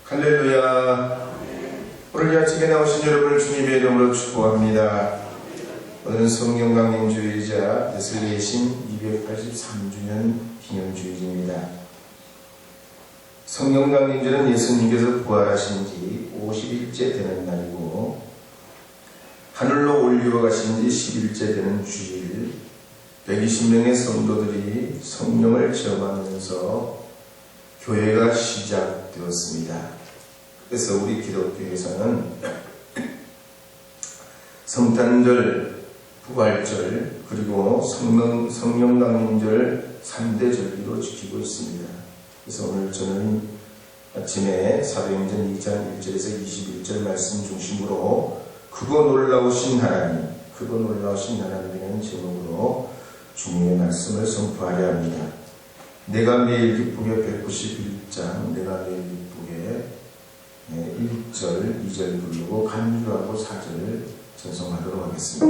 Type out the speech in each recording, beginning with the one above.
할렐루야. 오늘 이 아침에 나오신 여러분을 주님의 이름으로 축복합니다. 오늘은 성령 강림 주일이자 베들레헴 283주년 기념주일입니다. 성령 강림절은 예수님께서 부활하신 지 50일째 되는 날이고 하늘로 올리워 가신 지 10일째 되는 주일, 120명의 성도들이 성령을 체험하면서 교회가 시작되었습니다. 그래서 우리 기독교에서는 성탄절, 부활절, 그리고 성령 강림절 3대 절기로 지키고 있습니다. 그래서 오늘 저는 아침에 사도행전 2장 1절에서 21절 말씀 중심으로 크고 놀라우신 하나님, 크고 놀라우신 하나님이라는 제목으로 주님의 말씀을 선포하려 합니다. 내가 매일 기쁘게 191장, 내가 매일 기쁘게 1절, 2절 부르고 간주하고 4절 전송하도록 하겠습니다.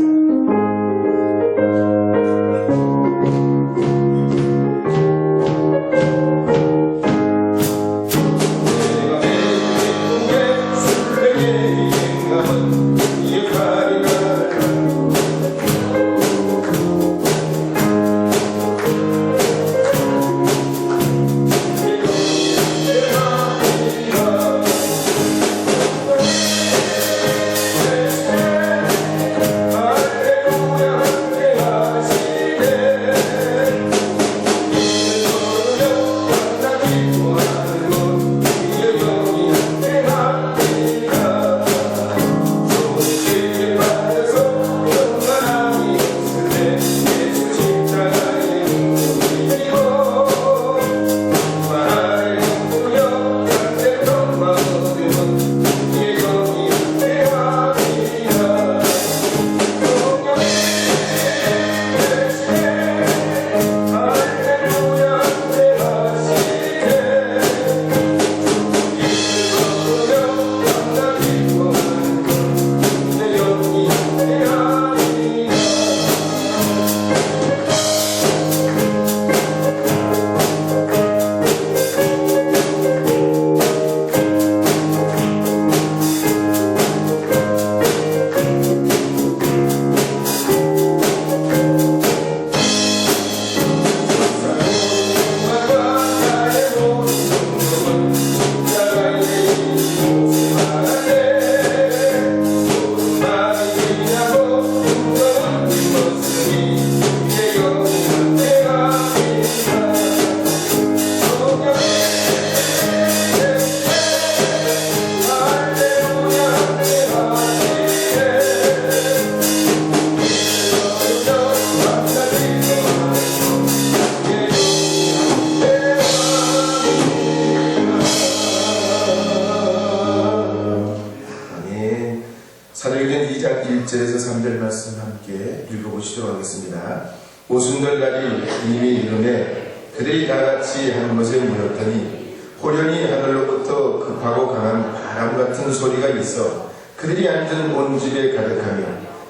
사도행전 2장 1절에서 3절 말씀 함께 읽어보시도록 하겠습니다. 오순절날이 이미 이르매 그들이 다같이 한 곳에 모였더니 호련히 하늘로부터 급하고 강한 바람 같은 소리가 있어 그들이 앉은 온 집에 가득하며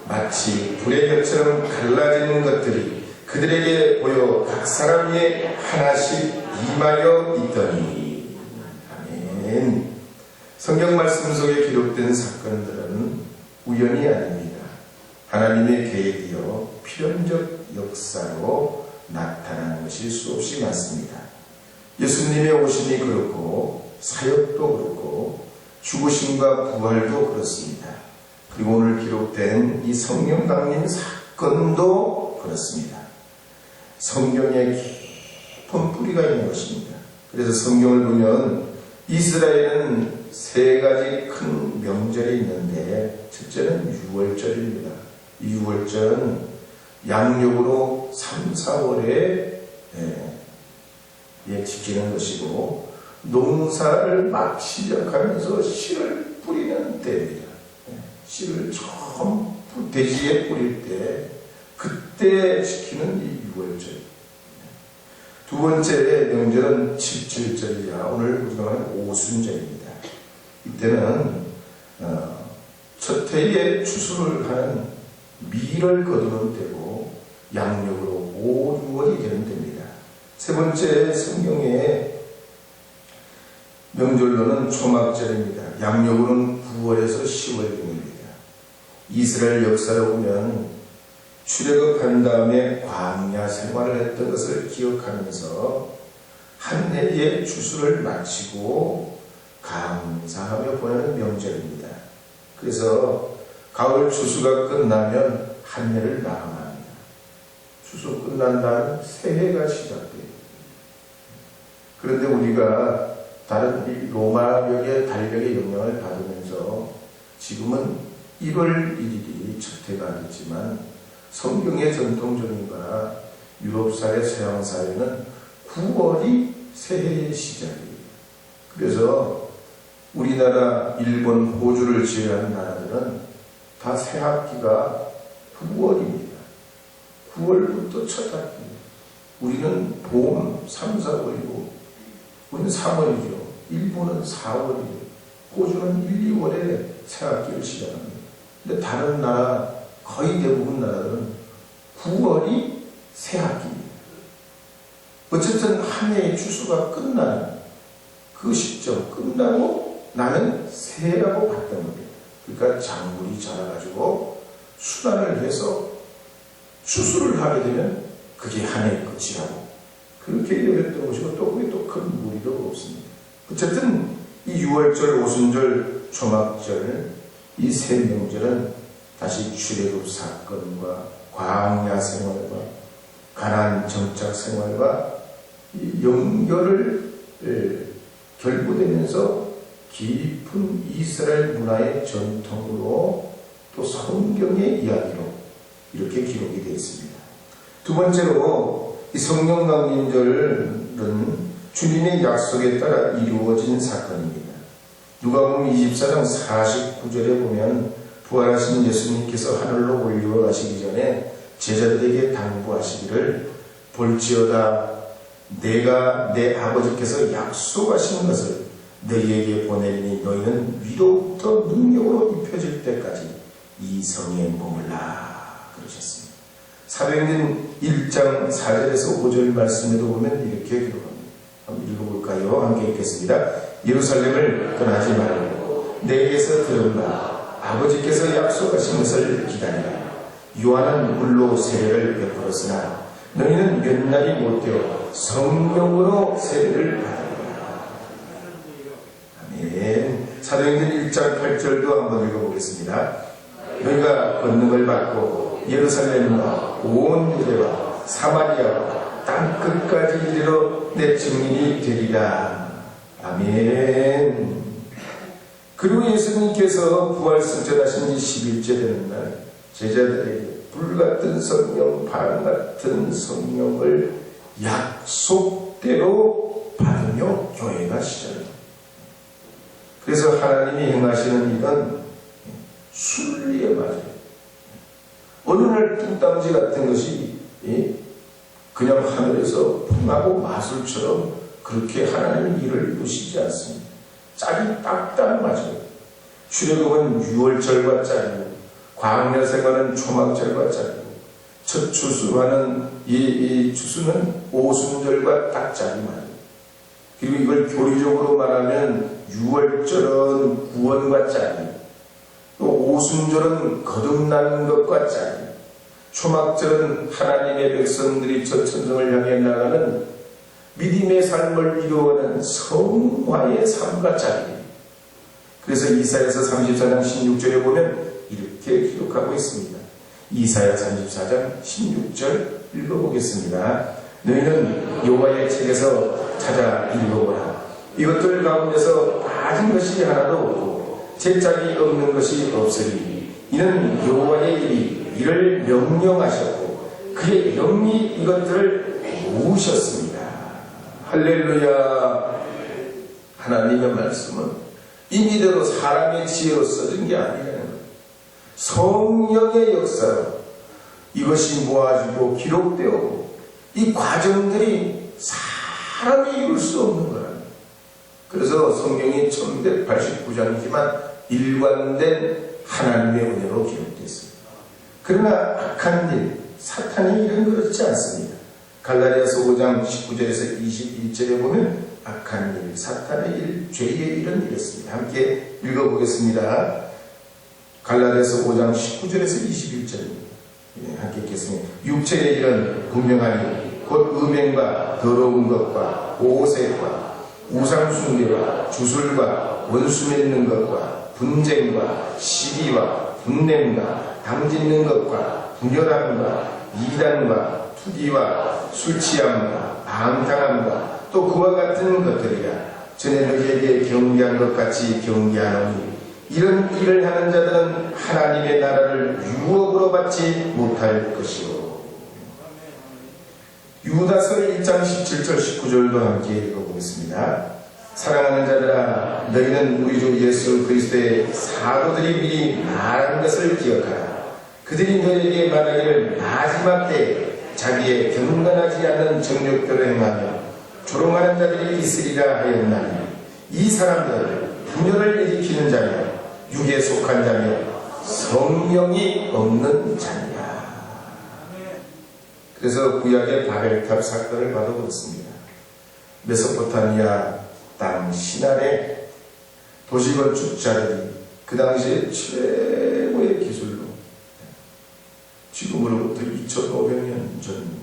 마치 불의 볕처럼 갈라지는 것들이 그들에게 보여 각 사람 위에 하나씩 임하여 있더니. 아멘. 성경 말씀 속에 기록된 사건들은 우연이 아닙니다. 하나님의 계획이요 필연적 역사로 나타나는 것이 수없이 많습니다. 예수님의 오심이 그렇고 사역도 그렇고 죽으심과 부활도 그렇습니다. 그리고 오늘 기록된 이 성령 강림 사건도 그렇습니다. 성경에 깊은 뿌리가 있는 것입니다. 그래서 성경을 보면 이스라엘은 세 가지 큰 명절이 있는데 첫째는 유월절입니다. 이 유월절은 양력으로 3, 4월에 지키는 것이고 농사를 막 시작하면서 씨를 뿌리는 때입니다. 씨를 처음 대지에 뿌릴 때 그때 지키는 이 유월절. 두 번째 명절은 칠칠절이야. 오늘 우리가 하는 오순절입니다. 이때는 첫 해에 추수를 하는 밀을 거두는 때고 양력으로 5, 6월이 되는 때입니다. 세 번째 성경에 명절로는 초막절입니다. 양력으로는 9월에서 10월 등입니다. 이스라엘 역사를 보면 출애굽한 다음에 광야 생활을 했던 것을 기억하면서 한 해의 추수를 마치고 감사하며 보내는 명절입니다. 그래서 가을 추수가 끝나면 한 해를 마감합니다. 추수 끝난 다음 새해가 시작돼요. 그런데 우리가 다른 이 로마력의 달력의 영향을 받으면서 지금은 1월 1일이 첫 해가 아니지만 성경의 전통적인가 유럽사회, 서양사회는 9월이 새해의 시작이에요. 그래서 우리나라, 일본, 호주를 제외한 나라들은 다 새학기가 9월입니다. 9월부터 첫 학기. 우리는 봄 3, 4월이고 우리는 3월이죠. 일본은 4월이에요. 호주는 1, 2월에 새학기를 시작합니다. 근데 다른 나라, 거의 대부분 나라들은 9월이 새학기입니다. 어쨌든 한 해의 추수가 끝나는 그 시점, 끝나고 나면 새해라고 봤던 겁니다. 그러니까 작물이 자라가지고 수확을 해서 추수를 하게 되면 그게 한 해의 끝이라고 그렇게 여겼던 것이고 또 그게 또 큰 무리도 없습니다. 어쨌든 이 6월절, 오순절, 초막절 이 세 명절은 다시 출애굽 사건과 광야 생활과 가나안 정착 생활과 이 연결을 결부되면서 깊은 이스라엘 문화의 전통으로 또 성경의 이야기로 이렇게 기록이 되어 있습니다. 두 번째로 이 성령 강림절은 주님의 약속에 따라 이루어진 사건입니다. 누가복음 24장 49절에 보면 부활하신 예수님께서 하늘로 올라가시기 전에 제자들에게 당부하시기를 볼지어다 내가 내 아버지께서 약속하신 것을 너희에게 보내리니 너희는 위로부터 능력으로 입혀질 때까지 이 성에 머물라 그러셨습니다. 사도행전 1장 4절에서 5절 말씀에도 보면 이렇게 기록합니다. 한번 읽어볼까요? 함께 읽겠습니다. 예루살렘을 떠나지 말고 내게서 들은 바 아버지께서 약속하신 것을 기다리라. 요한은 물로 세례를 베풀었으나 너희는 몇 날이 못되어 성령으로 세례를 받으리라. 아멘. 사도행전 1장 8절도 한번 읽어보겠습니다. 너희가 권능을 받고 예루살렘과 온 유대와 사마리아와 땅끝까지 이르러 내 증인이 되리라. 아멘. 그리고 예수님께서 부활승천하신 지 10일째 되는 날 제자들에게 불같은 성령, 바람같은 성령을 약속대로 받으며 교회가 시작합니다. 그래서 하나님이 행하시는 일은 순리에 맞아요. 어느 날 뚱딴지 같은 것이 그냥 하늘에서 풍하고 마술처럼 그렇게 하나님 일을 이루시지 않습니다. 짝이 딱딱 맞아요. 출애굽은 6월절과 짝이고 광야 생활은 초막절과 짝이고 첫 추수하는 이 추수는 오순절과 딱 짝이 맞아요. 그리고 이걸 교리적으로 말하면 6월절은 구원과 짝이에요. 또 오순절은 거듭나는 것과 짝이에요. 초막절은 하나님의 백성들이 저 천성을 향해 나가는 믿음의 삶을 이루어가는 성화의 삶과 짝이에요. 그래서 이사야서 34장 16절에 보면 이렇게 기록하고 있습니다. 이사야 34장 16절 읽어보겠습니다. 너희는 여호와의 책에서 찾아 읽어보라. 이것들 가운데서 빠진 것이 하나도 없고 제짝이 없는 것이 없으리. 이는 여호와의 일이 이를 명령하셨고 그의 영이 이것들을 모으셨습니다. 할렐루야. 하나님의 말씀은 임의대로 사람의 지혜로 써진 게 아니라는 거예요. 성령의 역사로 이것이 모아지고 기록되고 이 과정들이 사람이 이룰 수 없는 거예요. 그래서 성경이 1189장이지만 일관된 하나님의 은혜로 기록되어 있습니다. 그러나 악한 일, 사탄의 일은 그렇지 않습니다. 갈라디아서 5장 19절에서 21절에 보면 악한 일, 사탄의 일, 죄의 일은 이렇습니다. 함께 읽어보겠습니다. 갈라디아서 5장 19절에서 21절입니다. 함께 읽겠습니다. 육체의 일은 분명하니 곧 음행과 더러운 것과 오색과 우상숭배와 주술과 원수 맺는 것과 분쟁과 시기와 분냄과 당짓는 것과 분열함과 이단과 투기와 술취함과 방탕함과 또 그와 같은 것들이라. 전에 너희에게 경계한 것 같이 경계하노니 이런 일을 하는 자들은 하나님의 나라를 유업으로 받지 못할 것이요. 유다서 1장 17절 19절도 함께 읽어보겠습니다. 사랑하는 자들아, 너희는 우리 주 예수 그리스도의 사도들이 미리 말한 것을 기억하라. 그들이 너희에게 말하기를 마지막 때에 자기의 경건하지 않는 정욕대로 행하며 조롱하는 자들이 있으리라 하였나니 이 사람들은 분열을 일으키는 자며 육에 속한 자며 성령이 없는 자니라. 그래서 구약의 바벨탑 사건을 봐도 그렇습니다. 메소포타미아 땅 시나의 도시건축자들이 그 당시에 최고의 기술로 지금으로부터 2500년 전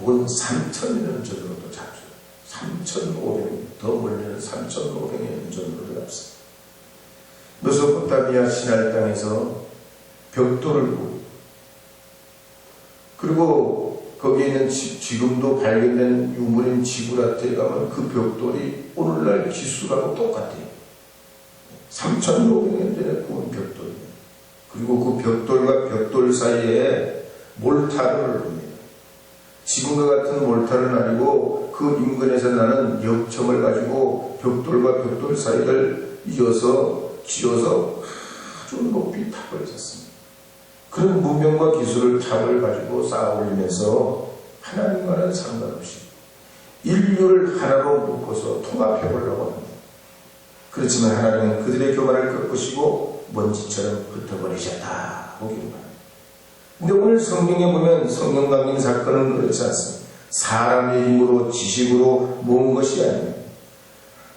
혹은 3000년 전으로도 잡죠. 3500년, 더 멀리는 3500년 전으로도 잡습니다. 메소포타미아 시날 땅에서 벽돌을 보고, 그리고 거기에 있는 지금도 발견된 유물인 지구라트에 가면 그 벽돌이 오늘날 기술하고 똑같아요. 3500년 전에 구운 벽돌이에요. 그리고 그 벽돌과 벽돌 사이에 몰타를 합니다. 지금과 같은 몰타는 아니고 그 인근에서 나는 역청을 가지고 벽돌과 벽돌 사이를 지어서 아주 높이 탑을 졌습니다. 그런 문명과 기술을 탑을 가지고 쌓아 올리면서 하나님과는 상관없이 인류를 하나로 묶어서 통합해 보려고 합니다. 그렇지만 하나님은 그들의 교만을 꺾으시고 먼지처럼 흩어버리셨다 하고 기록합니다. 근데 오늘 성경에 보면 성령 강림 사건은 그렇지 않습니다. 사람의 힘으로 지식으로 모은 것이 아닙니다.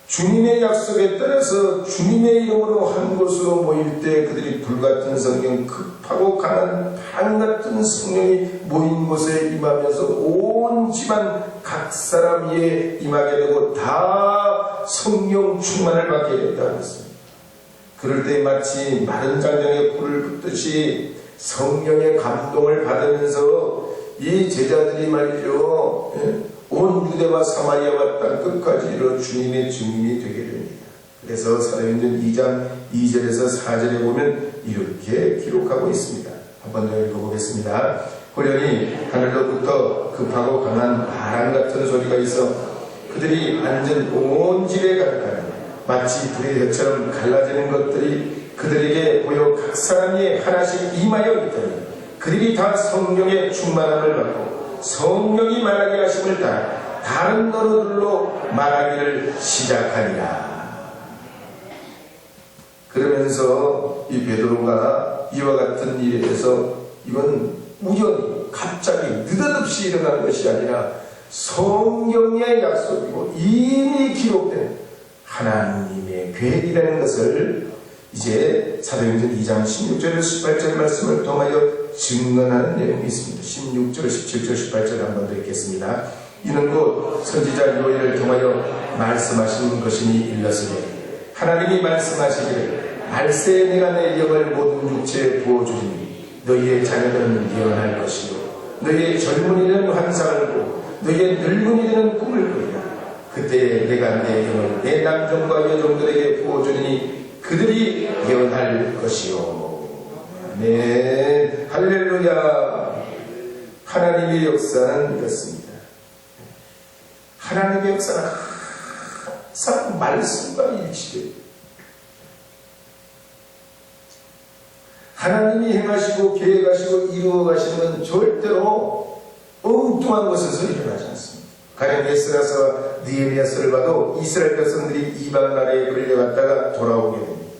주님의 약속에 따라서 주님의 이름으로 한 곳으로 모일 때 그들이 불같은 성령, 급하고 강한 방같은 성령이 모인 곳에 임하면서 온 집안 각 사람 위에 임하게 되고 다 성령 충만을 받게 된다고 했습니다. 그럴 때 마치 마른 장정에 불을 붙듯이 성령의 감동을 받으면서 이 제자들이 말이죠, 온 유대와 사마리아와 땅 끝까지 이르러 주님의 증인이 되게 됩니다. 그래서 사도행전 2장 2절에서 4절에 보면 이렇게 기록하고 있습니다. 한 번 더 읽어보겠습니다. 호련히 하늘로부터 급하고 강한 바람 같은 소리가 있어 그들이 앉은 온 집에 가득하니 마치 불의 혀처럼 갈라지는 것들이 그들에게 보여 각 사람이 하나씩 임하여 있더니 그들이 다 성령의 충만함을 받고 성령이 말하게 하심을 따라 다른 언어들로 말하기를 시작하니라. 그러면서 이 베드로가 이와 같은 일에 대해서 이건 우연히 갑자기 느닷없이 일어나는 것이 아니라 성령의 약속이고 이미 기록된 하나님의 계획이라는 것을 이제 사도행전 2장 16절에서 18절 말씀을 통하여 증언하는 내용이 있습니다. 16절, 17절, 18절 한번 더 읽겠습니다. 이는 곧 선지자 요엘을 통하여 말씀하신 것이니 일렀으되 하나님이 말씀하시기를 말세에 내가 내 영을 모든 육체에 부어주리니 너희의 자녀들은 예언할 것이요 너희의 젊은이는 환상을 보고 너희의 늙은이들은 꿈을 꾸리라. 그때 내가 내 영을 내 남종과 여종들에게 부어주리니 그들이 예언할 것이요. 네, 할렐루야. 하나님의 역사는 이렇습니다. 하나님의 역사는 항상 말씀과 일치돼요. 하나님이 행하시고 계획하시고 이루어 가시는 건 절대로 엉뚱한 곳에서 일어나지 않습니다. 가령 에스라서와 느헤미야서를 봐도 이스라엘 백성들이 이방 나라에 끌려갔다가 돌아오게 됩니다.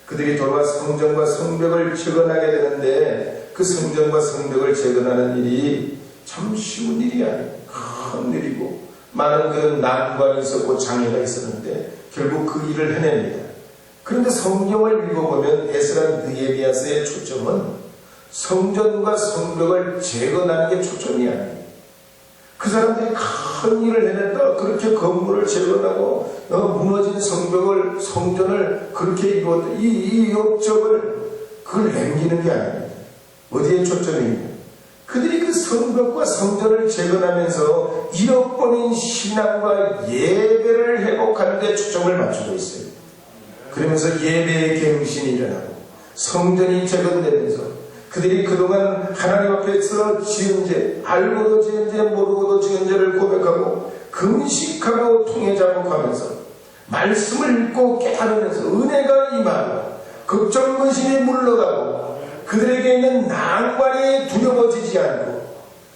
그들이 돌아와 성전과 성벽을 재건하게 되는데 그 성전과 성벽을 재건하는 일이 참 쉬운 일이 아니에요. 큰 일이고 많은 그런 난관이 있었고 장애가 있었는데 결국 그 일을 해냅니다. 그런데 성경을 읽어보면 에스라 느헤미야서의 초점은 성전과 성벽을 재건하는 게 초점이 아니에요. 그 사람들이 큰 일을 해냈다. 그렇게 건물을 재건하고 무너진 성전을 그렇게 이루었다. 이 업적을 그걸 남기는 게 아닙니다. 어디에 초점이 있냐? 그들이 그 성벽과 성전을 재건하면서 잃어버린 신앙과 예배를 회복하는 데 초점을 맞추고 있어요. 그러면서 예배의 갱신이 일어나고 성전이 재건되면서 그들이 그동안 하나님 앞에서 지은 죄, 알고도 지은 죄, 모르고도 지은 죄를 고백하고 금식하고 통회 작업하면서 말씀을 읽고 깨달으면서 은혜가 임하고 걱정 근심이 물러가고 그들에게 있는 난관이 두려워지지 않고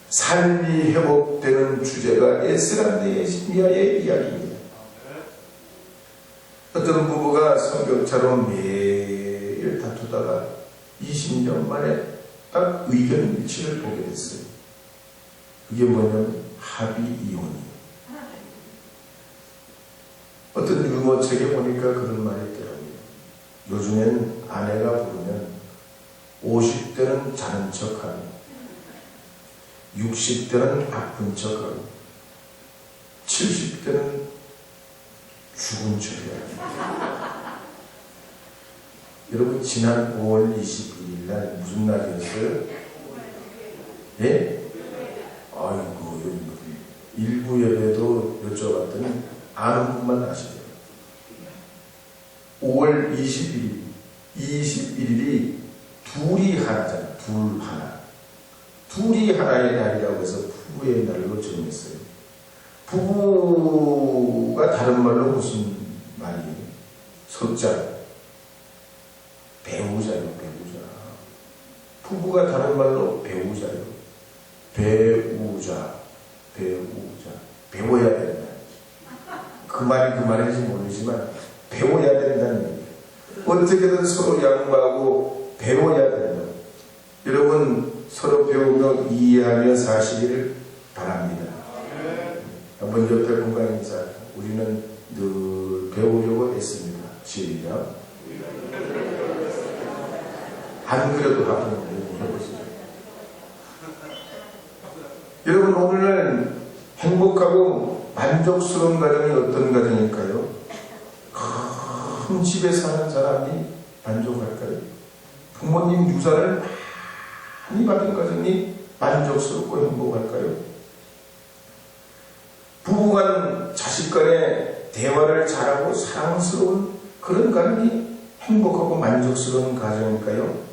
삶이 회복되는 주제가 에스라 느헤미야의 이야기입니다. 어떤 부부가 성격처럼 매일 다투다가 20년 만에 딱 의견 일치를 보게 됐어요. 그게 뭐냐면 합의 이혼이에요. 어떤 유머책에 보니까 그런 말이 있더라고요. 요즘엔 아내가 부르면 50대는 자는 척하고 60대는 아픈 척하고 70대는 죽은 척이야. 여러분 지난 5월 22일 날 무슨 날이었어요? 예? 아이고 일부 예배도 여쭤봤더니 아는 분만 아시더라고요. 5월 21일이 둘이 하나잖아. 둘이 하나의 날이라고 해서 부부의 날로 정했어요. 부부가 다른 말로 무슨 말이에요? 석자 배우자요, 배우자. 부부가 다른 말로 배우자요. 배워야 된다. 그 말이 그 말인지 모르지만 배워야 된다는 얘기예요. 어떻게든 서로 양보하고 배워야 된다. 여러분 서로 배우며 이해하며 사시기를 바랍니다. 한번 옆에 건강 인사. 우리는 늘 배우려고 했습니다. 시작. 안 그래도 한번 해보세요. 여러분 오늘은 행복하고 만족스러운 가정이 어떤 가정일까요? 큰 집에 사는 사람이 만족할까요? 부모님 유산을 많이 받은 가정이 만족스럽고 행복할까요? 부부간 자식 간의 대화를 잘하고 사랑스러운 그런 가정이 행복하고 만족스러운 가정일까요?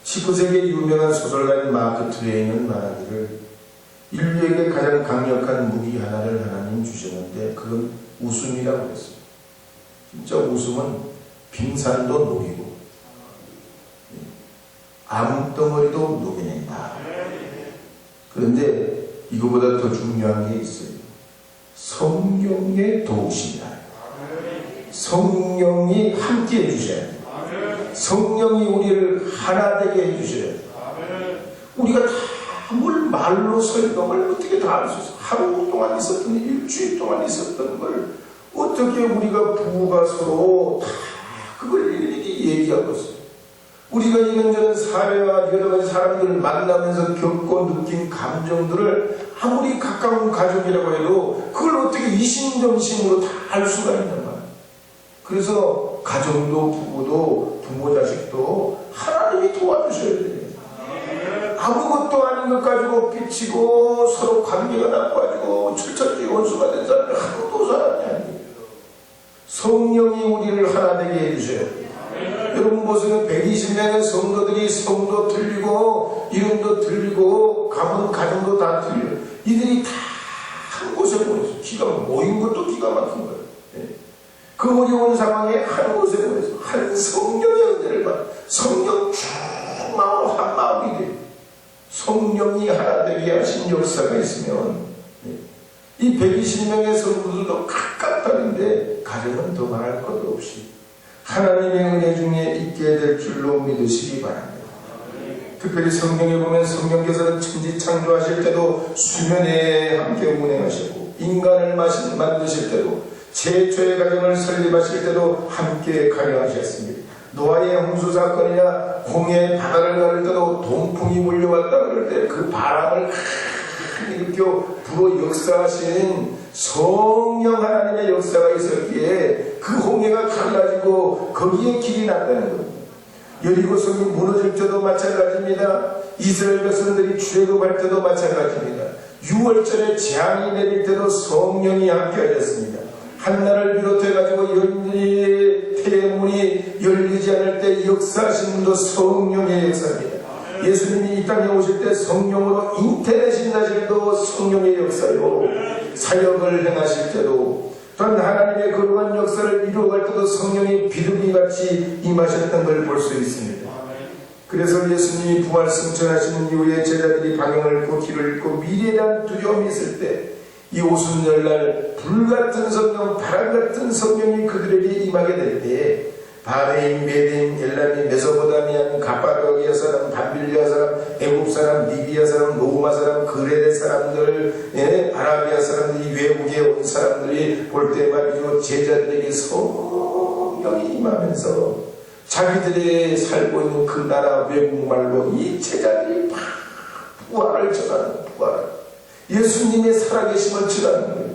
19세기 유명한 소설가인 마크 트웨인은 말하기를 인류에게 가장 강력한 무기 하나를 하나님 주셨는데 그건 웃음이라고 했어요. 진짜 웃음은 빙산도 녹이고 암덩어리도 녹여낸다. 그런데 이거보다 더 중요한 게 있어요. 성령의 도우심이다. 성령이 함께 해주셔야 돼요. 성령이 우리를 하나 되게 해주셔야 돼요. 우리가 다 뭘 말로 설명을 어떻게 다 할 수 있어요. 하루 동안 있었던 일주일 동안 있었던 걸 어떻게 우리가 부부가 서로 다 그걸 일일이 얘기하고 있어요. 우리가 이런저런 사회와 여러 가지 사람들을 만나면서 겪고 느낀 감정들을 아무리 가까운 가족이라고 해도 그걸 어떻게 이심점심으로 다 알 수가 있는 말이에요. 그래서 가정도 부부도 부모 자식도 하나님이 도와주셔야 돼요. 아무것도 아닌 것 가지고 삐치고 서로 관계가 나빠지고 철철지 원수가 된 사람이 아무도 사람이 아니에요. 성령이 우리를 하나 되게 해주셔야 돼요. 여러분 보세요. 120명의 성도들이 성도 틀리고 이름도 틀리고 가정도 다 틀려요. 이들이 다 한 곳에 모여서 기가 모인 것도 기가 막힌 거예요. 그 어려운 상황에 한 곳에 모여서 한 성령의 은혜를 받아 성령 충만으로 한 마음이 돼요. 성령이 하나 되게 하신 역사가 있으면 이 120명의 성도들도 각각 다른데 가정은 더 말할 것도 없이 하나님의 은혜 중에 있게 될 줄로 믿으시기 바랍니다. 특별히 성경에 보면 성령께서는 천지 창조하실 때도 수면에 함께 운행하셨고 인간을 만드실 때도 최초의 가정을 설립하실 때도 함께 가능하셨습니다. 노아의 홍수 사건이나 홍해 바다를 가를 때도 동풍이 몰려왔다 그럴 때 그 바람을 일으켜 불어 역사하신 성령 하나님의 역사가 있었기에 그 홍해가 갈라지고 거기에 길이 났다는 겁니다. 여리고 성이 무너질 때도 마찬가지입니다. 이스라엘 백성들이 출애굽할 때도 마찬가지입니다. 6월절에 재앙이 내릴 때도 성령이 함께하셨습니다. 한나를 비롯해가지고 열리의 태문이 열리지 않을 때 역사하신 분도 성령의 역사입니다. 예수님이 이 땅에 오실 때 성령으로 잉태되신다실 때도 성령의 역사요. 사역을 행하실 때도 또한 하나님의 거룩한 역사를 이루어갈 때도 성령이 비둘기같이 임하셨던 걸 볼 수 있습니다. 그래서 예수님이 부활 승천하시는 이후에 제자들이 방향을 잃고 길을 잃고 미래에 대한 두려움이 있을 때 이 오순절날 불같은 성령, 바람같은 성령이 그들에게 임하게 될 때 바레인, 메딘, 엘람이, 메소포타미아, 가파도기아 사람, 밤빌리아 사람, 애굽 사람, 리비아 사람, 로마 사람, 그레데 사람들, 아라비아 사람들이 외국에 온 사람들이 볼 때 말이죠. 제자들에게 성령이 임하면서 자기들이 살고 있는 그 나라 외국말로 이 제자들이 막 부활을 전하는 부활을. 예수님의 살아계심을 전하는 거예요.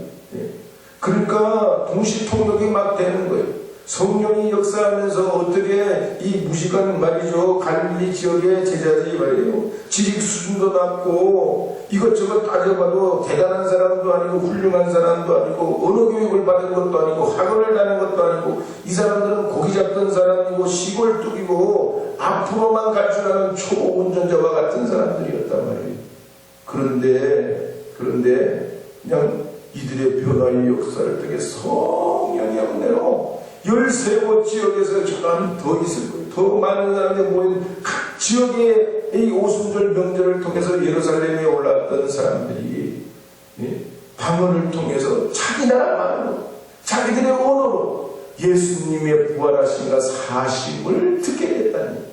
그러니까 동시통역이 막 되는 거예요. 성령이 역사하면서 어떻게 이 무식한 말이죠. 갈릴리 지역의 제자들이 말이에요. 지식 수준도 낮고 이것저것 따져봐도 대단한 사람도 아니고 훌륭한 사람도 아니고 언어 교육을 받은 것도 아니고 학원을 다닌 것도 아니고 이 사람들은 고기 잡던 사람이고 시골 뚝이고 앞으로만 갈 줄 아는 초보 운전자와 같은 사람들이었단 말이에요. 그런데 그냥 이들의 변화의 역사를 통해 성령의 은혜로 13곳 지역에서 저는 더 있을 거예요. 더 많은 사람들이 모인 각 지역의 이 오순절 명절을 통해서 예루살렘에 올라왔던 사람들이 방언을 통해서 자기 나라만으로 자기들의 언어로 예수님의 부활하심과 사심을 듣게 됐다는 거예요.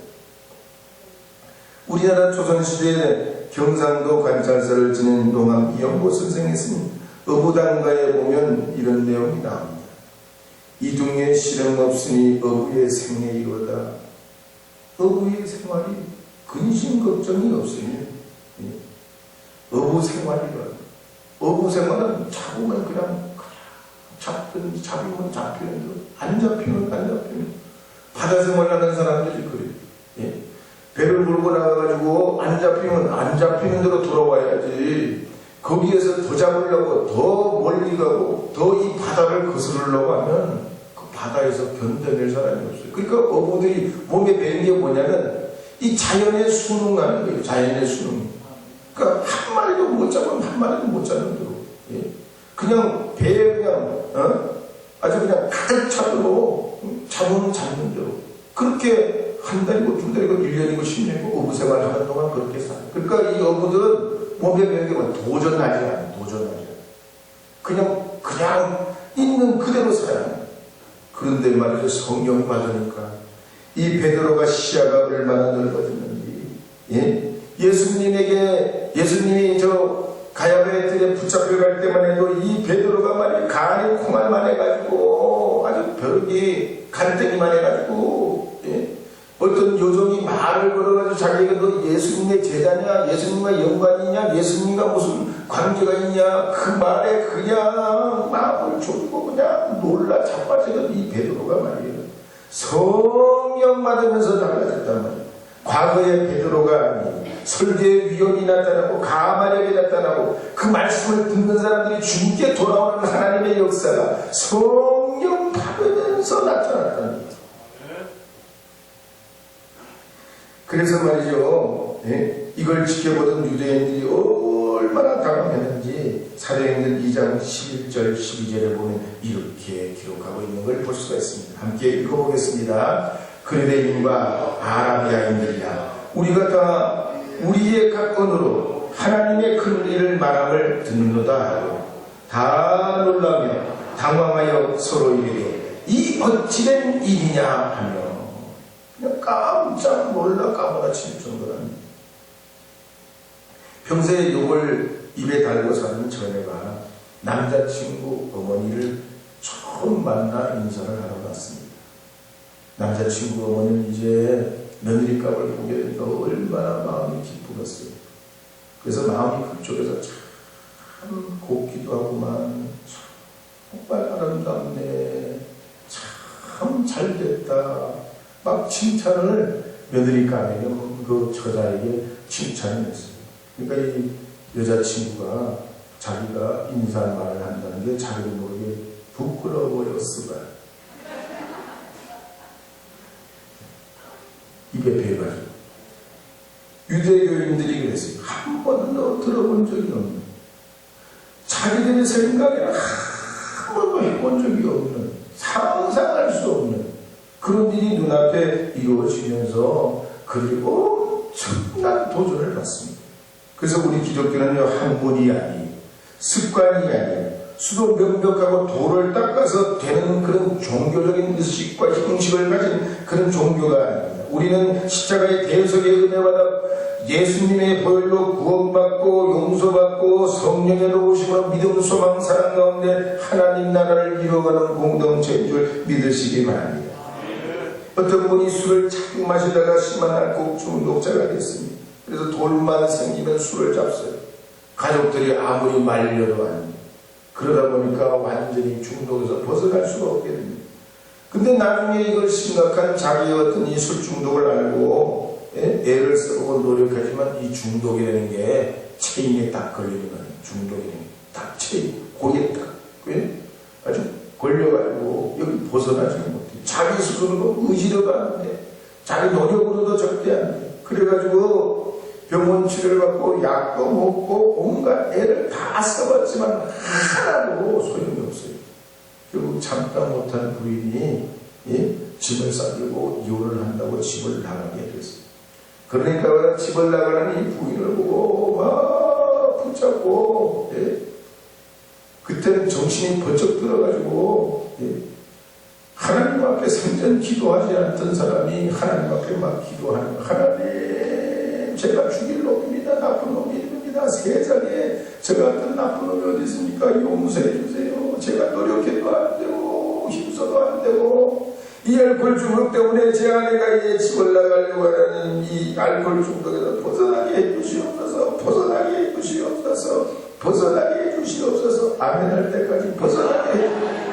우리나라 조선시대에 경상도 관찰사를 지낸 동안 이영보 선생이 쓴 어부단가에 보면 이런 내용이 나옵니다. 이둥에 실험 없으니 어부의 생애이로다. 어부의 생활이 근심 걱정이 없으니 어부 생활이라. 어부 생활은 잡으면 그냥 잡히면 잡히는 대로, 안 잡히면 안 잡히는. 바다 생활하는 사람들이 그래요. 배를 몰고 나가가지고 안 잡히면 안 잡히는 대로 돌아와야지. 거기에서 더 잡으려고 더 멀리 가고 더 이 바다를 거스르려고 하면 그 바다에서 견뎌낼 사람이 없어요. 그러니까 어부들이 몸에 배는 게 뭐냐면 이 자연에 순응하는 거예요. 자연의 순응. 그러니까 한 마리도 못 잡으면 한 마리도 못 잡는 대로. 그냥 배에 그냥 아주 그냥 가득 차도록 잡으면 잡는 대로. 그렇게 한 달이고 두 달이고 1년이고 10년이고 어부 생활 하는 동안 그렇게 살아요. 그러니까 이 어부들은 몸에 배는 게 뭐야? 도전하지 않아요. 그냥 있는 그대로 살아요. 그런데 말이죠. 성령 받으니까 이 베드로가 시야가 얼마나 넓어졌는지. 예수님이 저 가야바의 뜰에 붙잡혀갈 때만 해도 이 베드로가 말이야 간이 콩알만 해가지고 아주 벽이 간땡이만 해가지고 어떤 요정이 말을 걸어가지고 자기가 너 예수님의 제자냐, 예수님과 연관이냐, 예수님과 무슨 관계가 있냐, 그 말에 그냥 마음을 졸고 그냥 놀라 자빠지던 이 베드로가 말이에요. 성령 받으면서 달라졌단 말이에요. 과거의 베드로가 설교의 위험이 나타나고 가마력이 나타나고 그 말씀을 듣는 사람들이 주님께 돌아오는 하나님의 역사가 성령 받으면서 나타났다는 거예요. 그래서 말이죠. 이걸 지켜보던 유대인들이 얼마나 당황했는지 사도행전 2장 11절 12절에 보면 이렇게 기록하고 있는 걸 볼 수가 있습니다. 함께 읽어보겠습니다. 그레데인과 아라비아인들이야 우리가 다 우리의 각 언어로 하나님의 큰 일을 말함을 듣는도다 하고 다 놀라며 당황하여 서로 이르되 이 어찌된 일이냐 하며 그냥 깜짝 놀라 까무라칠 정도랍니다. 평소에 욕을 입에 달고 사는 전에가 남자친구 어머니를 처음 만나 인사를 하러 갔습니다. 남자친구 어머니는 이제 며느리감을 보게 되니까 얼마나 마음이 기쁘겠어요. 그래서 마음이 그쪽에서 참 곱기도 하고만 정말 아름답네, 참 잘됐다, 막 칭찬을 며느리감에게 그 처자에게 칭찬을 했어요. 그러니까 이 여자친구가 자기가 인사말을 한다는 게 자기도 모르게 부끄러워였으나 입에 배가지고 유대교인들이 그랬어요. 한 번도 들어본 적이 없는, 자기들의 생각에 한 번도 해본 적이 없는, 상상할 수 없는 그런 일이 눈앞에 이루어지면서 그들이 엄청난 도전을 받습니다. 그래서 우리 기독교는요, 학문이 아니에요, 습관이 아니에요, 수도 명백하고 돌을 닦아서 되는 그런 종교적인 의식과 형식을 가진 그런 종교가 아닙니다. 우리는 십자가의 대속의 은혜받아 예수님의 보혈로 구원받고 용서받고 성령의 도우심으로 믿음, 소망, 사랑 가운데 하나님 나라를 이루어가는 공동체인 줄 믿으시기 바랍니다. 어떤 분이 술을 자꾸 마시다가 심한 알코올 중독자가 됐습니다. 그래서 돌만 생기면 술을 잡어요. 가족들이 아무리 말려도 안 돼요. 그러다 보니까 완전히 중독에서 벗어날 수가 없게 됩니다. 근데 나중에 이걸 심각한 자기의 어떤 이 술 중독을 알고 애를 쓰고 노력하지만 이 중독이라는 게 체인에 딱 걸리는 거예요. 중독이라는 게 딱 체인, 고리에 딱 아주 걸려가지고 여기 벗어나지 못해요. 자기 스스로도 의지로도 안 돼. 자기 노력으로도 절대 안 돼. 그래가지고 병원 치료를 받고 약도 먹고 온갖 애를 다 써봤지만 하나도 소용이 없어요. 결국 참다 못한 부인이 집을 싸들고 이혼을 한다고 집을 나가게 됐어요. 그러니까 집을 나가는 이 부인을 보고 막 붙잡고 그때는 정신이 번쩍 들어가지고 하나님 앞에 생전 기도하지 않던 사람이 하나님 앞에 막 기도하는 거예요. 하나님, 제가 죽일 놈입니다. 나쁜 놈입니다. 세상에 저 같은 나쁜 놈이 어디 있습니까? 용서해 주세요. 제가 노력해도 안 되고 힘써도 안 되고 이 알코올 중독 때문에 제 아내가 이제 집을 나가려고 하는 이 알코올 중독에서 벗어나게 해주시옵소서. 벗어나게 해주시옵소서. 벗어나게 해주시옵소서. 아멘 할 때까지 벗어나게 해주시옵소서.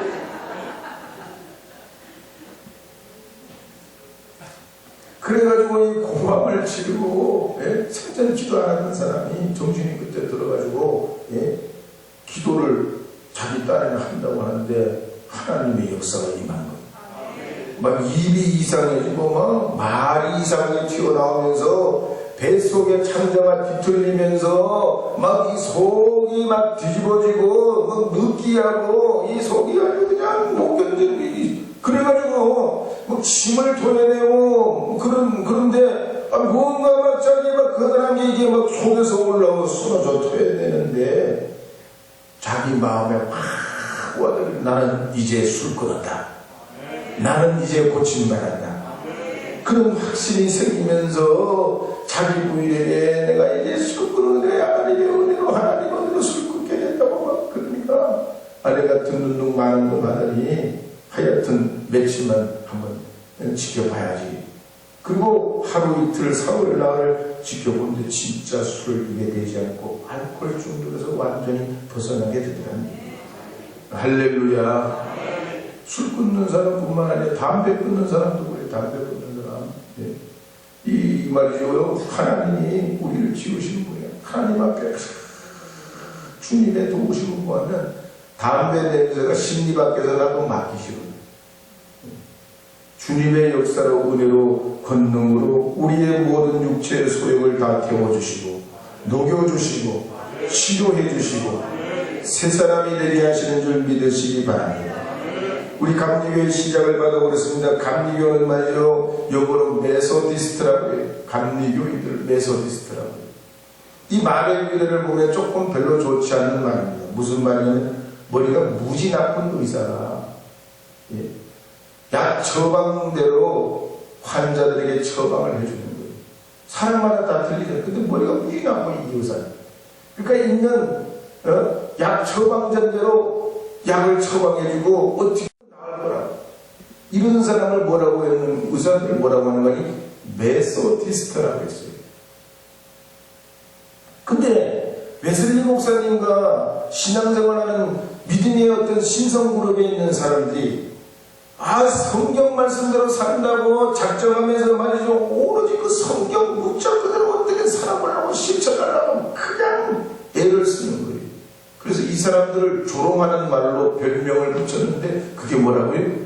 그래가지고 이 공황을 치르고 생전 기도 안 하는 사람이 정신이 그때 들어가지고 기도를 자기 딴에는 한다고 하는데 하나님의 역사가 임한 거예요. 막 입이 이상해지고 막 말이 이상하게 튀어나오면서 뱃속에 창자가 뒤틀리면서 막 이 속이 막 뒤집어지고 막 느끼하고 이 속이 아주 그냥 못 견디는 그래가지고 막 침을 토해내고 그런데 뭔가 막 자기 막 거대한 게 이게 막 속에서 올라오고 쏟아져 토해내는데 자기 마음에 확 와닿는 나는 이제 술 끊었다. 나는 이제 고침받았다. 그런 확신이 생기면서 자기 부인에게 내가 이제 술 끊는데 하나님의 은혜로 하나님 은혜로 술 끊게 됐다고 막 그러니까 아내가 듣는 둥 마는 둥 하더니 하여튼 며칠만 한번 지켜봐야지. 그리고 하루 이틀 사흘 나흘 지켜보는데 진짜 술을 이게 되지 않고 알코올 중독에서 완전히 벗어나게 되더랍니다. 할렐루야. 술 끊는 사람뿐만 아니라 담배 끊는 사람도 그래. 담배 끊는 사람. 이 말이죠. 하나님이 우리를 지으신 분이야. 하나님 앞에 주님의 도우심을 구하면 담배 냄새가 심리 밖에서 나도 맡기 싫어요. 주님의 역사로 은혜로 권능으로 우리의 모든 육체의 소욕을 다 태워주시고 녹여주시고 치료해주시고 새 사람이 되게 하시는 줄 믿으시기 바랍니다. 우리 감리교의 시작을 받아보겠습니다. 감리교는 말이죠. 영어로 메소디스트라고 해요. 감리교인들 메소디스트라고 해요. 이 말의 의례를 보면 조금 별로 좋지 않는 말입니다. 무슨 말이냐면 머리가 무지 나쁜 의사가 약 처방대로 환자들에게 처방을 해주는 거예요. 사람마다 다 틀리죠. 근데 머리가 무지 나쁜 이 의사예요. 그러니까 있는 약 처방전대로 약을 처방해주고 어떻게 나을 거라. 이런 사람을 뭐라고 하는, 의사들 뭐라고 하는 거니? 메소디스트라고 했어요. 근데 웨슬리 목사님과 신앙생활하는 믿음의 어떤 신성그룹에 있는 사람들이 성경 말씀대로 산다고 작정하면서 말이죠, 오로지 그 성경 문자 그대로 어떻게 살아보려고 실천하려고 그냥 애를 쓰는 거예요. 그래서 이 사람들을 조롱하는 말로 별명을 붙였는데 그게 뭐라고요?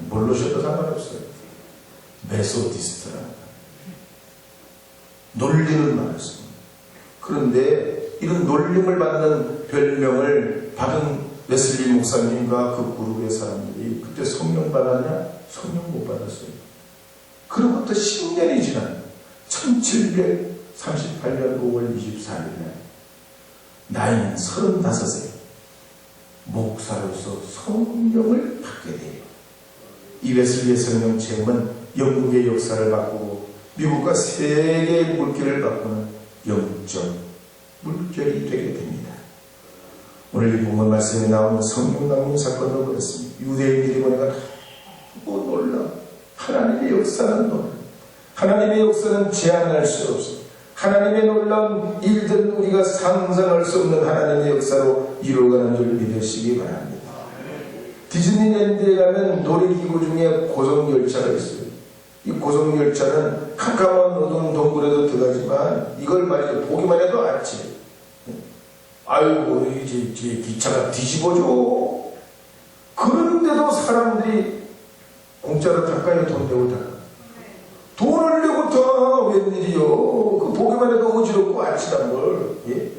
모르셔도 상관없어요. 메소디스트라는 놀리는 말을 씁니다. 그런데 이런 놀림을 받는 별명을 받은 웨슬리 목사님과 그 그룹의 사람들이 그때 성령 받았냐? 성령 못 받았어요. 그로부터 10년이 지난 1738년 5월 24일 날 나이는 35세 목사로서 성령을 받게 돼요. 이 웨슬리의 성령 체험은 영국의 역사를 바꾸고 미국과 세계의 물결을 바꾸는 영적 물결이 되게 됩니다. 오늘 이 본문 말씀에 나오는 성령 강림 사건도 그렇습니다. 유대인들이 보니까 너무 놀라. 하나님의 역사는 놀라. 하나님의 역사는 제한할 수 없어. 하나님의 놀라운 일들은 우리가 상상할 수 없는 하나님의 역사로 이루어가는 줄 믿으시기 바랍니다. 디즈니랜드에 가면 놀이기구 중에 고속열차가 있어요. 이 고속열차는 캄캄한 어두운 동굴에도 들어가지만 이걸 말이죠, 보기만 해도 알지. 아이고 이제 기차가 뒤집어져. 그런데도 사람들이 공짜로 탈까요? 돈 내고 탈까? 돈을 내고 타. 웬일이요? 그 보기만 해도 어지럽고 아찔한 걸. 예?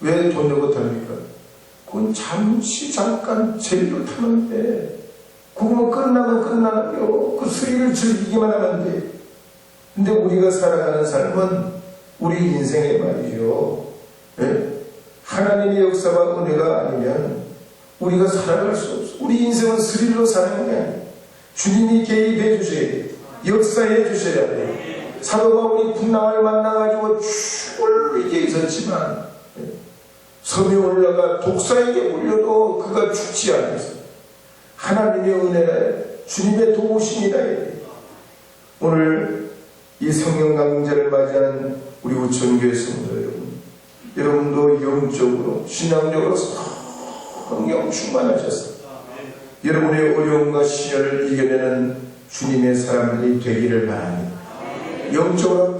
왜 돈 내고 탑니까? 그건 잠깐 재미로 타는데 그거만 끝나면 끝나요. 그 스릴을 즐기기만 하면 돼. 근데 우리가 살아가는 삶은 우리 인생에 말이죠, 예? 하나님의 역사와 은혜가 아니면 우리가 살아갈 수 없어. 우리 인생은 스릴로 사는 게 아니에요. 주님이 개입해 주셔야 돼요. 역사해 주셔야 돼요. 사도 바울이 풍랑을 만나가지고 죽을 위기에 있었지만 섬에 올라가 독사에게 물려도 그가 죽지 않았어요. 하나님의 은혜라, 주님의 도우심이다. 오늘 이 성령 강림제를 맞이하는 우리 우천교회 성도 여러분, 여러분도 영적으로 신앙적으로 성령 충만하셔서 여러분의 어려움과 시련을 이겨내는 주님의 사람들이 되기를 바랍니다. 영적으로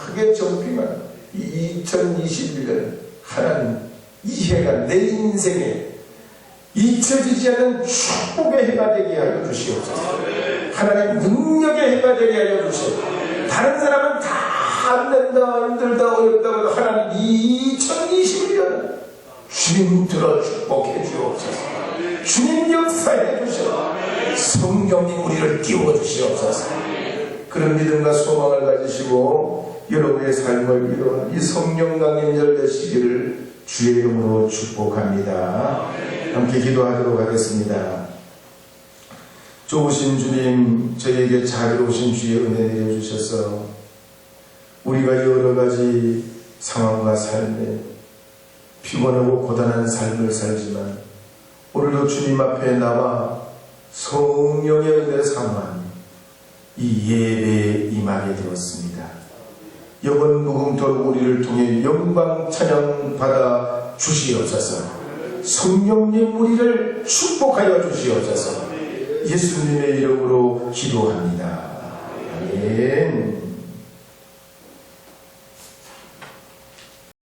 크게 접기만 이 2021년 하나님 이 해가 내 인생에 잊혀지지 않은 축복의 해가 되게 하여 주시옵소서. 하나님 능력의 해가 되게 하여 주시옵소서. 다른 사람은 다 안 된다, 힘들다, 어렵다고 하나님 2021년 주님 들어 축복해 주옵소서. 주님 역사해 주시옵소서. 성령님 우리를 띄워 주시옵소서. 그런 믿음과 소망을 가지시고 여러분의 삶을 이루는 이 성령 강림절 되시기를 주의 이름으로 축복합니다. 함께 기도하도록 하겠습니다. 좋으신 주님, 저에게 자비로우신 주의 은혜 내려주셔서 우리가 여러 가지 상황과 삶에 피곤하고 고단한 삶을 살지만 오늘도 주님 앞에 나와 성령의 은혜를 사모하며 이 예배에 임하게 되었습니다. 영원 무궁토록 우리를 통해 영광 찬양 받아 주시옵소서. 성령님 우리를 축복하여 주시옵소서. 예수님의 이름으로 기도합니다.